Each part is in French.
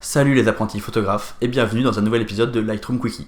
Salut les apprentis photographes et bienvenue dans un nouvel épisode de Lightroom Quickie.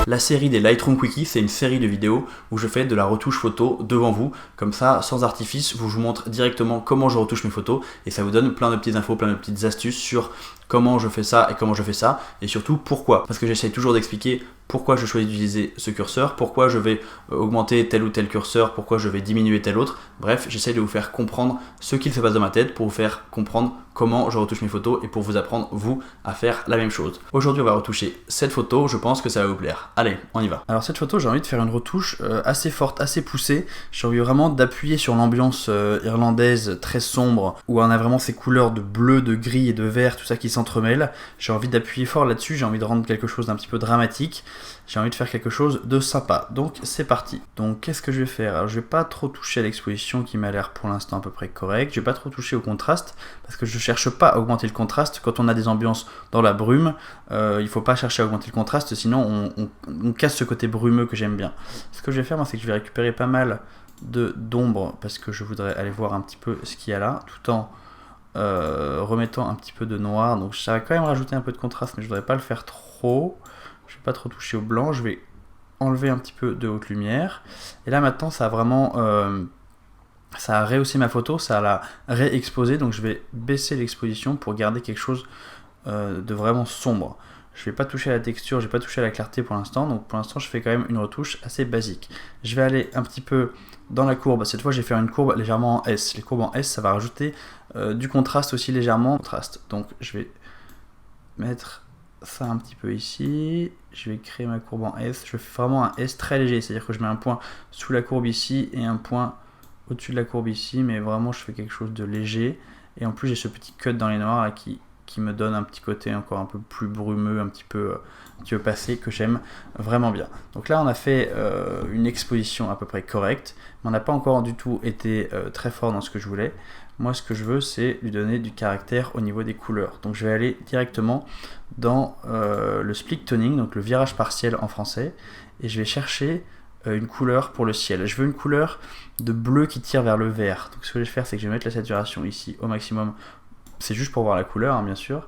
La série des Lightroom Quickie, c'est une série de vidéos où je fais de la retouche photo devant vous, comme ça, sans artifice, je vous montre directement comment je retouche mes photos et ça vous donne plein de petites infos, plein de petites astuces sur comment je fais ça et comment je fais ça et surtout pourquoi. Parce que j'essaie toujours d'expliquer pourquoi je choisis d'utiliser ce curseur, pourquoi je vais augmenter tel ou tel curseur, pourquoi je vais diminuer tel autre. Bref, j'essaie de vous faire comprendre ce qu'il se passe dans ma tête pour vous faire comprendre comment je retouche mes photos et pour vous apprendre, vous, à faire la même chose. Aujourd'hui, on va retoucher cette photo, je pense que ça va vous plaire. Allez, on y va. Alors cette photo, j'ai envie de faire une retouche assez forte, assez poussée. J'ai envie vraiment d'appuyer sur l'ambiance irlandaise très sombre, où on a vraiment ces couleurs de bleu, de gris et de vert, tout ça qui s'entremêle. J'ai envie d'appuyer fort là-dessus, j'ai envie de rendre quelque chose d'un petit peu dramatique. J'ai envie de faire quelque chose de sympa, donc c'est parti. Donc qu'est-ce que je vais faire? Alors, je vais pas trop toucher à l'exposition qui m'a l'air pour l'instant à peu près correcte. Je vais pas trop toucher au contraste parce que je cherche pas à augmenter le contraste. Quand on a des ambiances dans la brume, il faut pas chercher à augmenter le contraste, sinon on casse ce côté brumeux que j'aime bien. Ce que je vais faire, moi, c'est que je vais récupérer pas mal d'ombre parce que je voudrais aller voir un petit peu ce qu'il y a là, tout en remettant un petit peu de noir. Donc ça va quand même rajouter un peu de contraste, mais je voudrais pas le faire trop. Je vais pas trop toucher au blanc, je vais enlever un petit peu de haute lumière. Et là maintenant ça a vraiment ça a rehaussé ma photo, ça l'a réexposé, donc je vais baisser l'exposition pour garder quelque chose de vraiment sombre. Je vais pas toucher à la texture, je vais pas toucher à la clarté pour l'instant, donc pour l'instant je fais quand même une retouche assez basique. Je vais aller un petit peu dans la courbe, cette fois je vais faire une courbe légèrement en S. Les courbes en S, ça va rajouter du contraste aussi légèrement. Donc je vais mettre ça un petit peu ici, je vais créer ma courbe en S, je fais vraiment un S très léger, c'est à dire que je mets un point sous la courbe ici et un point au-dessus de la courbe ici, mais vraiment je fais quelque chose de léger, et en plus j'ai ce petit cut dans les noirs là, qui me donne un petit côté encore un peu plus brumeux, un petit peu passé, que j'aime vraiment bien. Donc là on a fait une exposition à peu près correcte, mais on n'a pas encore du tout été très fort dans ce que je voulais. Moi ce que je veux, c'est lui donner du caractère au niveau des couleurs. Donc je vais aller directement dans le split toning, donc le virage partiel en français, et je vais chercher une couleur pour le ciel. Je veux une couleur de bleu qui tire vers le vert. Donc ce que je vais faire, c'est que je vais mettre la saturation ici au maximum. C'est juste pour voir la couleur, hein, bien sûr.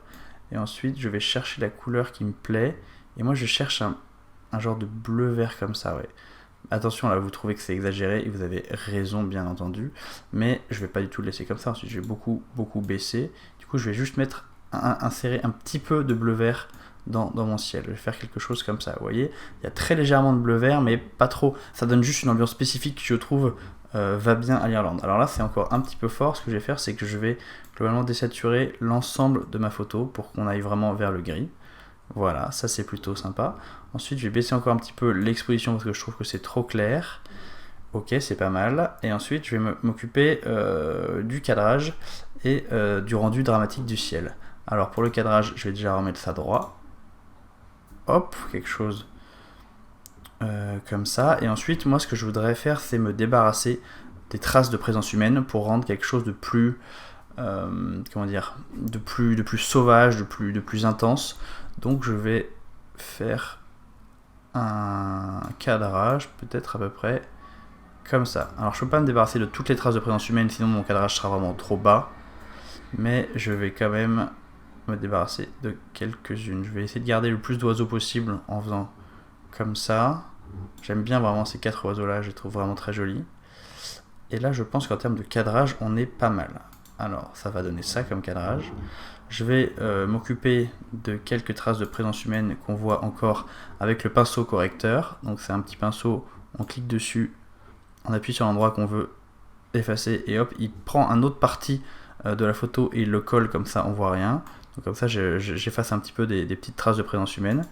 Et ensuite, je vais chercher la couleur qui me plaît. Et moi, je cherche un genre de bleu-vert comme ça, ouais. Attention, là, vous trouvez que c'est exagéré, et vous avez raison, bien entendu. Mais je vais pas du tout le laisser comme ça. Ensuite, je vais beaucoup baisser. Du coup, je vais juste insérer un petit peu de bleu-vert dans mon ciel. Je vais faire quelque chose comme ça, vous voyez. Il y a très légèrement de bleu-vert, mais pas trop. Ça donne juste une ambiance spécifique qui, je trouve, va bien à l'Irlande. Alors là, c'est encore un petit peu fort. Ce que je vais faire, c'est que je vais globalement désaturer l'ensemble de ma photo pour qu'on aille vraiment vers le gris. Voilà, ça c'est plutôt sympa. Ensuite, je vais baisser encore un petit peu l'exposition parce que je trouve que c'est trop clair. Ok, c'est pas mal. Et ensuite, je vais m'occuper du cadrage et du rendu dramatique du ciel. Alors pour le cadrage, je vais déjà remettre ça droit. Hop, quelque chose comme ça. Et ensuite, moi, ce que je voudrais faire, c'est me débarrasser des traces de présence humaine pour rendre quelque chose de plus, comment dire, de plus sauvage, de plus intense. Donc, je vais faire un cadrage, peut-être à peu près comme ça. Alors, je peux pas me débarrasser de toutes les traces de présence humaine, sinon mon cadrage sera vraiment trop bas. Mais je vais quand même me débarrasser de quelques-unes. Je vais essayer de garder le plus d'oiseaux possible en faisant comme ça. J'aime bien vraiment ces 4 oiseaux là, je les trouve vraiment très jolis. Et là je pense qu'en termes de cadrage on est pas mal. Alors ça va donner ça comme cadrage. Je vais m'occuper de quelques traces de présence humaine qu'on voit encore avec le pinceau correcteur. Donc c'est un petit pinceau, on clique dessus, on appuie sur l'endroit qu'on veut effacer et hop, il prend un autre partie de la photo et il le colle, comme ça on voit rien. Donc comme ça j'efface un petit peu des petites traces de présence humaine.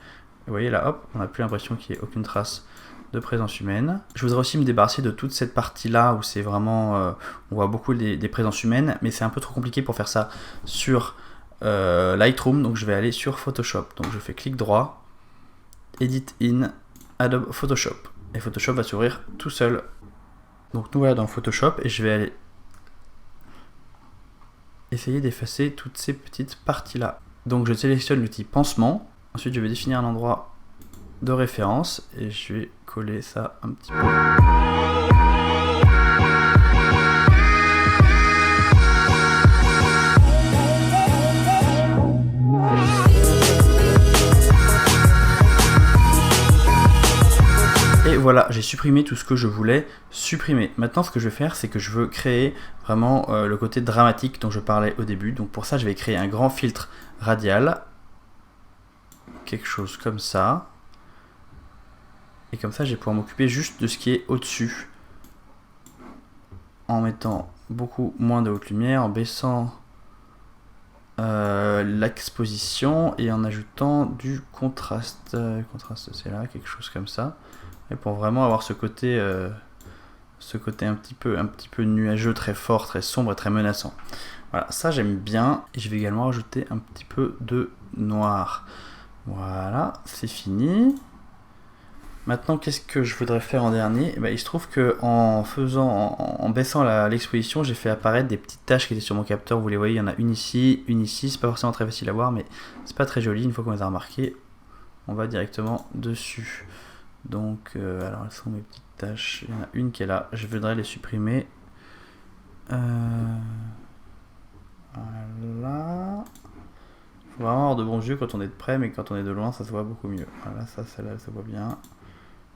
Vous voyez là, hop, on n'a plus l'impression qu'il n'y ait aucune trace de présence humaine. Je voudrais aussi me débarrasser de toute cette partie là où c'est vraiment, on voit beaucoup des présences humaines, mais c'est un peu trop compliqué pour faire ça sur Lightroom, donc je vais aller sur Photoshop. Donc je fais clic droit, Edit in Adobe Photoshop, et Photoshop va s'ouvrir tout seul. Donc nous voilà dans Photoshop et je vais aller essayer d'effacer toutes ces petites parties là. Donc je sélectionne l'outil pansement, ensuite je vais définir un endroit de référence et je vais coller ça un petit peu. Voilà, j'ai supprimé tout ce que je voulais supprimer. Maintenant, ce que je vais faire, c'est que je veux créer vraiment le côté dramatique dont je parlais au début. Donc pour ça, je vais créer un grand filtre radial. Quelque chose comme ça. Et comme ça, je vais pouvoir m'occuper juste de ce qui est au-dessus. En mettant beaucoup moins de haute lumière, en baissant l'exposition et en ajoutant du contraste. Contraste, c'est là, quelque chose comme ça. Et pour vraiment avoir ce côté un petit peu nuageux, très fort, très sombre et très menaçant. Voilà, ça j'aime bien. Et je vais également rajouter un petit peu de noir. Voilà, c'est fini. Maintenant, qu'est-ce que je voudrais faire en dernier? Il se trouve que en baissant l'exposition, j'ai fait apparaître des petites taches qui étaient sur mon capteur. Vous les voyez, il y en a une ici. C'est pas forcément très facile à voir, mais c'est pas très joli. Une fois qu'on les a remarquées, on va directement dessus. Donc, alors elles sont mes petites taches. Il y en a une qui est là. Je voudrais les supprimer. Voilà. Faut vraiment avoir de bons yeux quand on est de près, mais quand on est de loin, ça se voit beaucoup mieux. Voilà, ça, celle-là, elle se voit bien.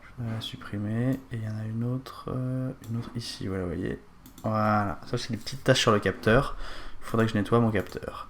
Je vais la supprimer. Et il y en a une autre ici, voilà, vous voyez. Voilà, ça c'est des petites taches sur le capteur. Il faudrait que je nettoie mon capteur.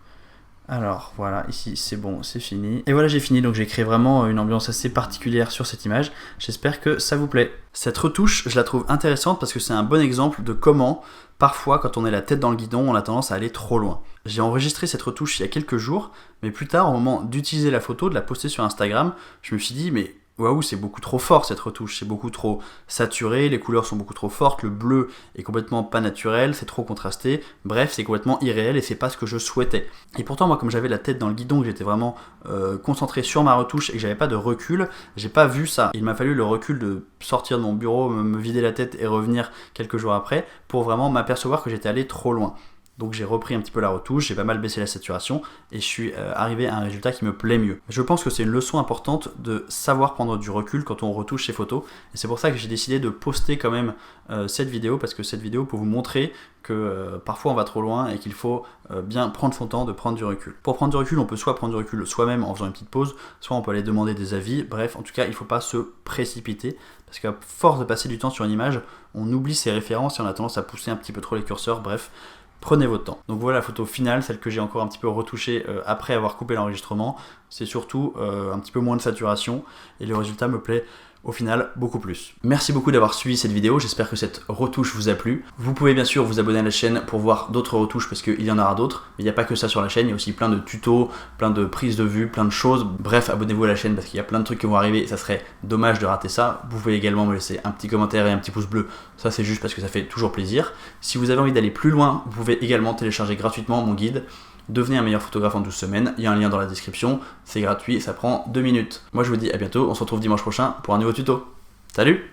Alors voilà, ici c'est bon, c'est fini. Et voilà, j'ai fini, donc j'ai créé vraiment une ambiance assez particulière sur cette image. J'espère que ça vous plaît. Cette retouche, je la trouve intéressante parce que c'est un bon exemple de comment, parfois, quand on est la tête dans le guidon, on a tendance à aller trop loin. J'ai enregistré cette retouche il y a quelques jours, mais plus tard, au moment d'utiliser la photo, de la poster sur Instagram, je me suis dit, mais waouh, c'est beaucoup trop fort cette retouche, c'est beaucoup trop saturé, les couleurs sont beaucoup trop fortes, le bleu est complètement pas naturel, c'est trop contrasté, bref, c'est complètement irréel et c'est pas ce que je souhaitais. Et pourtant, moi, comme j'avais la tête dans le guidon, que j'étais vraiment concentré sur ma retouche et que j'avais pas de recul, j'ai pas vu ça. Il m'a fallu le recul de sortir de mon bureau, me vider la tête et revenir quelques jours après pour vraiment m'apercevoir que j'étais allé trop loin. Donc j'ai repris un petit peu la retouche, j'ai pas mal baissé la saturation et je suis arrivé à un résultat qui me plaît mieux. Je pense que c'est une leçon importante de savoir prendre du recul quand on retouche ses photos et c'est pour ça que j'ai décidé de poster quand même cette vidéo parce que cette vidéo peut vous montrer que parfois on va trop loin et qu'il faut bien prendre son temps de prendre du recul. Pour prendre du recul, on peut soit prendre du recul soi-même en faisant une petite pause, soit on peut aller demander des avis, bref, en tout cas il ne faut pas se précipiter parce qu'à force de passer du temps sur une image, on oublie ses références et on a tendance à pousser un petit peu trop les curseurs, bref. Prenez votre temps. Donc voilà la photo finale, celle que j'ai encore un petit peu retouchée après avoir coupé l'enregistrement. C'est surtout un petit peu moins de saturation et le résultat me plaît au final beaucoup plus. Merci beaucoup d'avoir suivi cette vidéo, j'espère que cette retouche vous a plu. Vous pouvez bien sûr vous abonner à la chaîne pour voir d'autres retouches parce qu'il y en aura d'autres, mais il n'y a pas que ça sur la chaîne, il y a aussi plein de tutos, plein de prises de vue, plein de choses. Bref, abonnez-vous à la chaîne parce qu'il y a plein de trucs qui vont arriver et ça serait dommage de rater ça. Vous pouvez également me laisser un petit commentaire et un petit pouce bleu, ça c'est juste parce que ça fait toujours plaisir. Si vous avez envie d'aller plus loin, vous pouvez également télécharger gratuitement mon guide Devenez un meilleur photographe en 12 semaines, il y a un lien dans la description, c'est gratuit, ça prend 2 minutes. Moi je vous dis à bientôt, on se retrouve dimanche prochain pour un nouveau tuto. Salut!